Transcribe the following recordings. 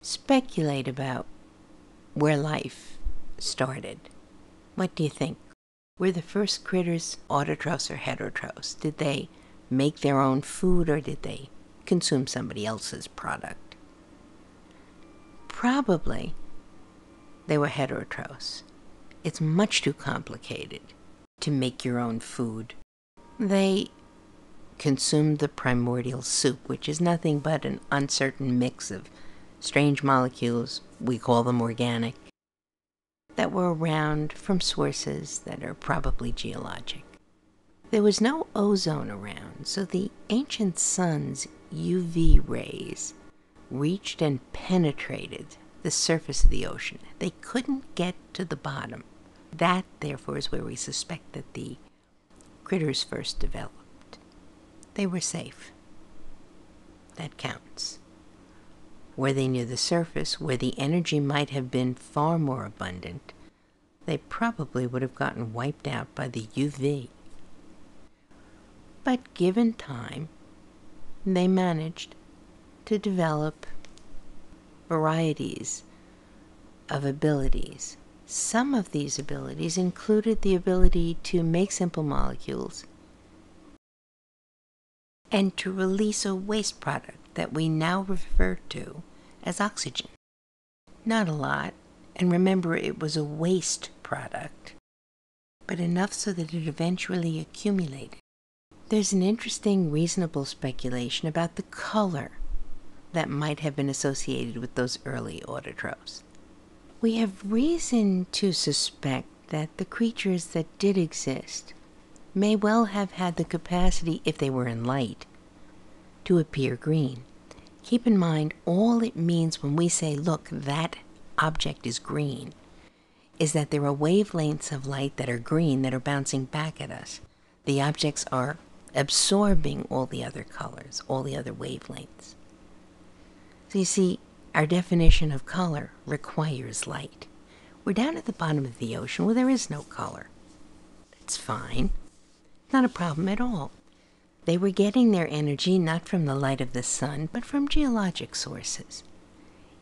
Speculate about where life started. What do you think? Were the first critters autotrophs or heterotrophs? Did they make their own food or did they consume somebody else's product? Probably they were heterotrophs. It's much too complicated to make your own food. They consumed the primordial soup, which is nothing but an uncertain mix of strange molecules, we call them organic, that were around from sources that are probably geologic. There was no ozone around, so the ancient sun's UV rays reached and penetrated the surface of the ocean. They couldn't get to the bottom. That, therefore, is where we suspect that the critters first developed. They were safe. That counts. Were they near the surface, where the energy might have been far more abundant, they probably would have gotten wiped out by the UV. But given time, they managed to develop varieties of abilities. Some of these abilities included the ability to make simple molecules and to release a waste product that we now refer to as oxygen. Not a lot, and remember it was a waste product, but enough so that it eventually accumulated. There's an interesting, reasonable speculation about the color that might have been associated with those early autotrophs. We have reason to suspect that the creatures that did exist may well have had the capacity, if they were in light, to appear green. Keep in mind, all it means when we say, look, that object is green, is that there are wavelengths of light that are green that are bouncing back at us. The objects are absorbing all the other colors, all the other wavelengths. So you see, our definition of color requires light. We're down at the bottom of the ocean where there is no color. It's fine. Not a problem at all. They were getting their energy not from the light of the sun, but from geologic sources.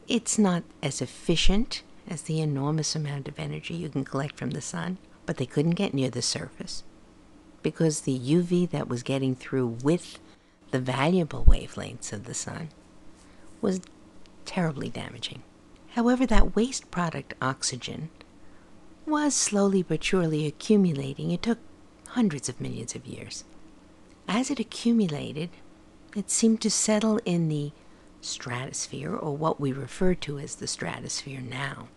It's not as efficient as the enormous amount of energy you can collect from the sun, but they couldn't get near the surface because the UV that was getting through with the valuable wavelengths of the sun was terribly damaging. However, that waste product, oxygen, was slowly but surely accumulating. It took hundreds of millions of years. As it accumulated, it seemed to settle in the stratosphere, or what we refer to as the stratosphere now.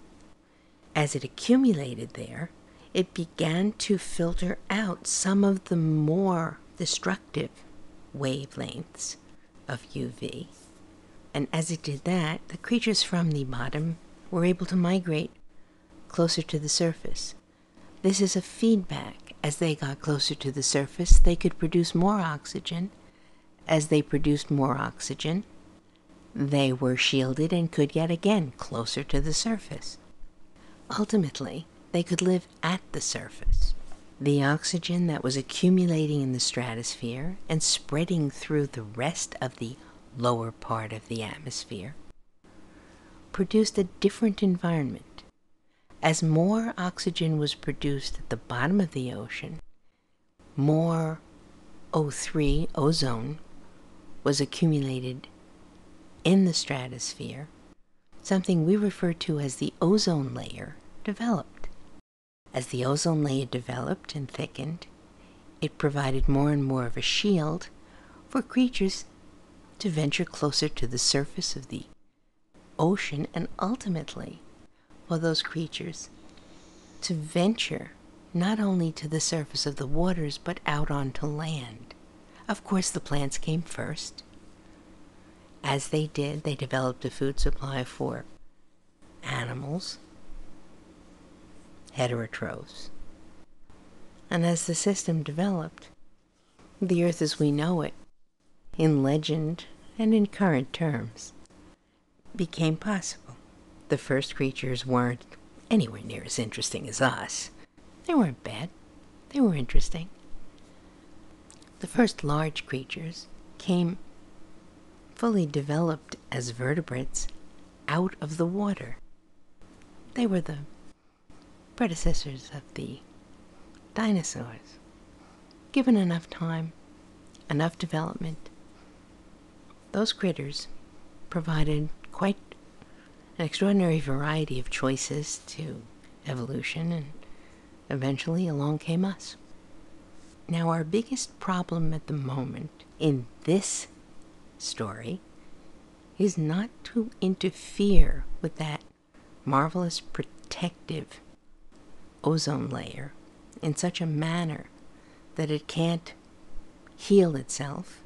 As it accumulated there, it began to filter out some of the more destructive wavelengths of UV. And as it did that, the creatures from the bottom were able to migrate closer to the surface. This is a feedback. As they got closer to the surface, they could produce more oxygen. As they produced more oxygen, they were shielded and could get again closer to the surface. Ultimately, they could live at the surface. The oxygen that was accumulating in the stratosphere and spreading through the rest of the lower part of the atmosphere produced a different environment. As more oxygen was produced at the bottom of the ocean, more O3, ozone, was accumulated in the stratosphere. Something we refer to as the ozone layer developed. As the ozone layer developed and thickened, it provided more and more of a shield for creatures to venture closer to the surface of the ocean, and ultimately for those creatures to venture not only to the surface of the waters but out onto land. Of course, the plants came first. As they did, they developed a food supply for animals, heterotrophs. And as the system developed, the Earth as we know it, in legend and in current terms, became possible. The first creatures weren't anywhere near as interesting as us. They weren't bad. They were interesting. The first large creatures came fully developed as vertebrates out of the water. They were the predecessors of the dinosaurs. Given enough time, enough development, those critters provided quite an extraordinary variety of choices to evolution, and eventually along came us. Now, our biggest problem at the moment in this story is not to interfere with that marvelous protective ozone layer in such a manner that it can't heal itself,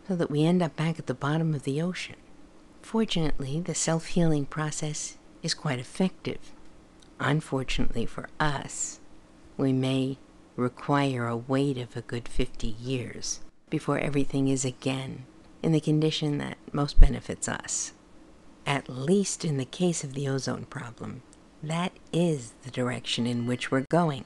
so that we end up back at the bottom of the ocean. Fortunately, the self-healing process is quite effective. Unfortunately for us, we may require a wait of a good 50 years before everything is again in the condition that most benefits us. At least in the case of the ozone problem, that is the direction in which we're going.